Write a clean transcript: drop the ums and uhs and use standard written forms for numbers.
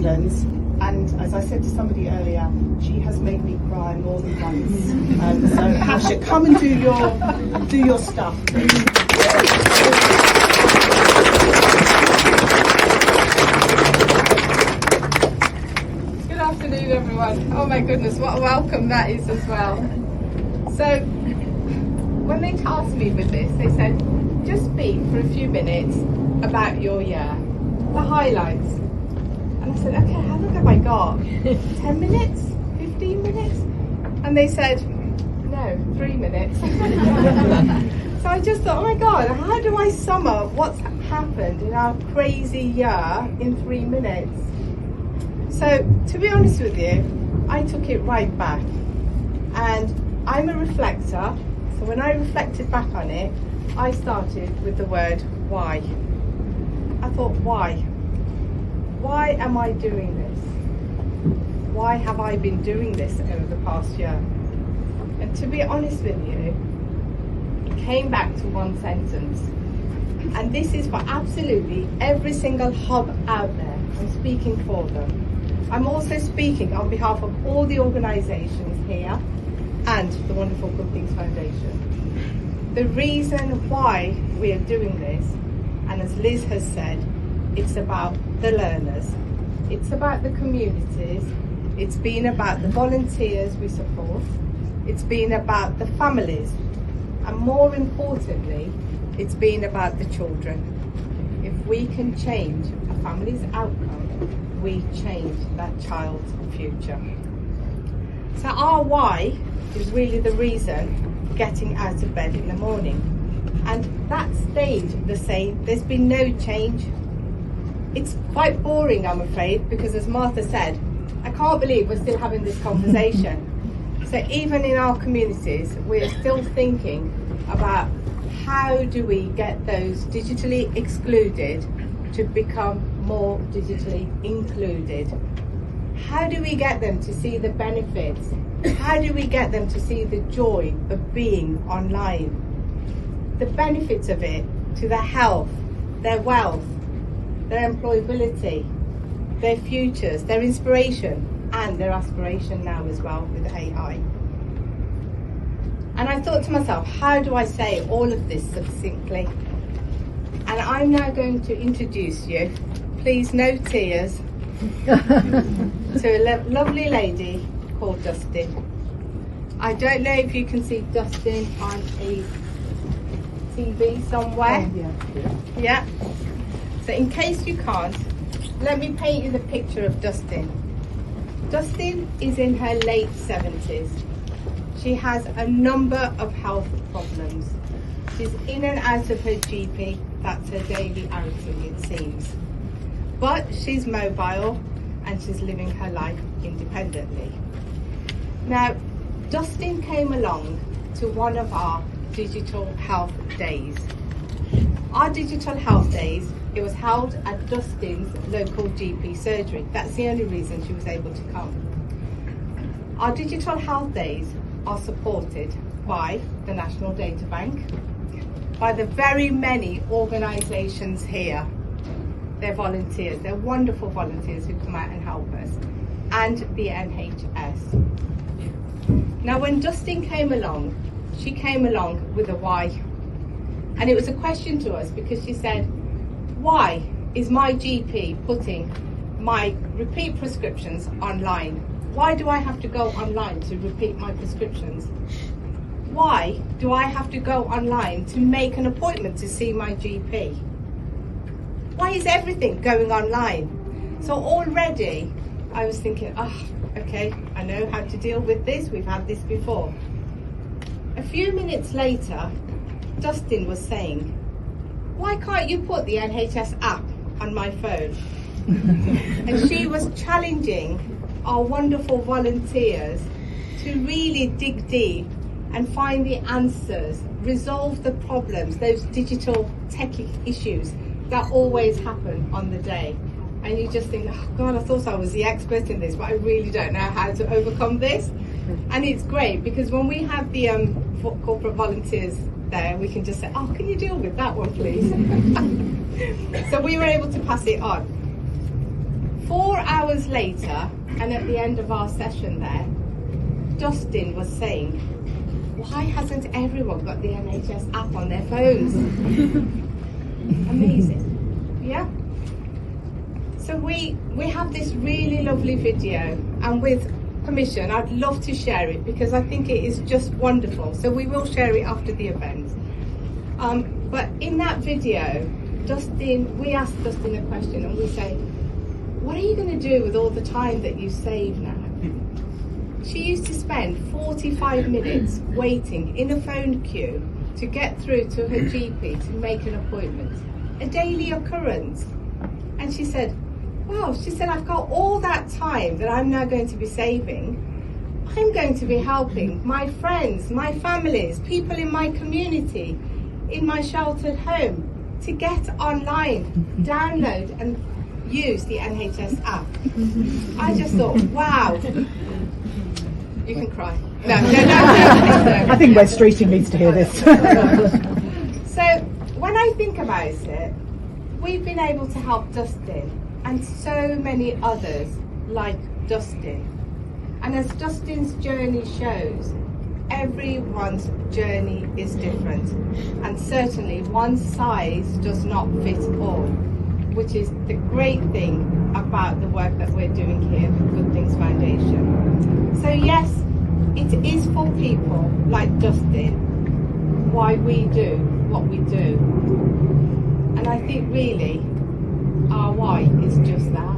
excellence. And as I said to somebody earlier, she has made me cry more than once. So Hasha, come and do your stuff, please. Good afternoon, everyone. Oh my goodness, what a welcome that is as well. So, when they tasked me with this, they said, just speak for a few minutes about your year, the highlights. And I said, okay, how long have I got? 10 minutes? 15 minutes? And they said, no, 3 minutes. So I just thought, oh my God, how do I sum up what's happened in our crazy year in 3 minutes? So, to be honest with you, I took it right back. And I'm a reflector, so when I reflected back on it, I started with the word why. I thought, why? Why am I doing this? Why have I been doing this over the past year? And to be honest with you, it came back to one sentence. And this is for absolutely every single hub out there. I'm speaking for them. I'm also speaking on behalf of all the organisations here and the Wonderful Good Things Foundation. The reason why we are doing this, and as Liz has said, it's about the learners, it's about the communities, it's been about the volunteers we support, it's been about the families, and more importantly, it's been about the children. If we can change a family's outcome, we change that child's future. So our why is really the reason getting out of bed in the morning. And that stayed the same. There's been no change. It's quite boring, I'm afraid, because as Martha said, I can't believe we're still having this conversation. So even in our communities, we're still thinking about how do we get those digitally excluded to become more digitally included? How do we get them to see the benefits? How do we get them to see the joy of being online? The benefits of it to their health, their wealth, their employability, their futures, their inspiration, and their aspiration now as well with AI. And I thought to myself, how do I say all of this succinctly? And I'm now going to introduce you, please no tears, to a lovely lady called Dustin. I don't know if you can see Dustin on a TV somewhere. Yeah. So in case you can't, let me paint you the picture of Dustin. Dustin is in her late 70s. She has a number of health problems. She's in and out of her GP. That's her daily outing, it seems. But she's mobile and she's living her life independently. Now, Dustin came along to one of our digital health days. Our digital health days, it was held at Dustin's local GP surgery. That's the only reason she was able to come. Our digital health days are supported by the National Data Bank, by the very many organisations here. They're volunteers, they're wonderful volunteers who come out and help us, and the NHS. Now when Dustin came along, she came along with a why. And it was a question to us because she said, why is my GP putting my repeat prescriptions online? Why do I have to go online to repeat my prescriptions? Why do I have to go online to make an appointment to see my GP? Why is everything going online? So already I was thinking, okay, I know how to deal with this. We've had this before. A few minutes later, Dustin was saying, why can't you put the NHS app on my phone? And she was challenging our wonderful volunteers to really dig deep and find the answers, resolve the problems, those digital techie issues that always happen on the day. And you just think, oh God, I thought I was the expert in this, but I really don't know how to overcome this. And it's great because when we have the corporate volunteers there, we can just say, oh, can you deal with that one, please? So we were able to pass it on. For our hours later, and at the end of our session there, Dustin was saying, why hasn't everyone got the NHS app on their phones? Amazing, yeah? So we have this really lovely video, and with permission, I'd love to share it because I think it is just wonderful. So we will share it after the event. But in that video, we asked Dustin a question and we say, what are you going to do with all the time that you save now? She used to spend 45 minutes waiting in a phone queue to get through to her GP to make an appointment. A daily occurrence. And she said, wow, she said, I've got all that time that I'm now going to be saving. I'm going to be helping my friends, my families, people in my community, in my sheltered home, to get online, download and use the NHS app. I just thought, wow. You can cry. No. I think West Streeting needs to hear this. So when I think about it, we've been able to help Dustin and so many others like Dustin. And as Dustin's journey shows, everyone's journey is different. And certainly one size does not fit all, which is the great thing about the work that we're doing here at Good Things Foundation. So yes, it is for people like Dustin why we do what we do. And I think really our why is just that.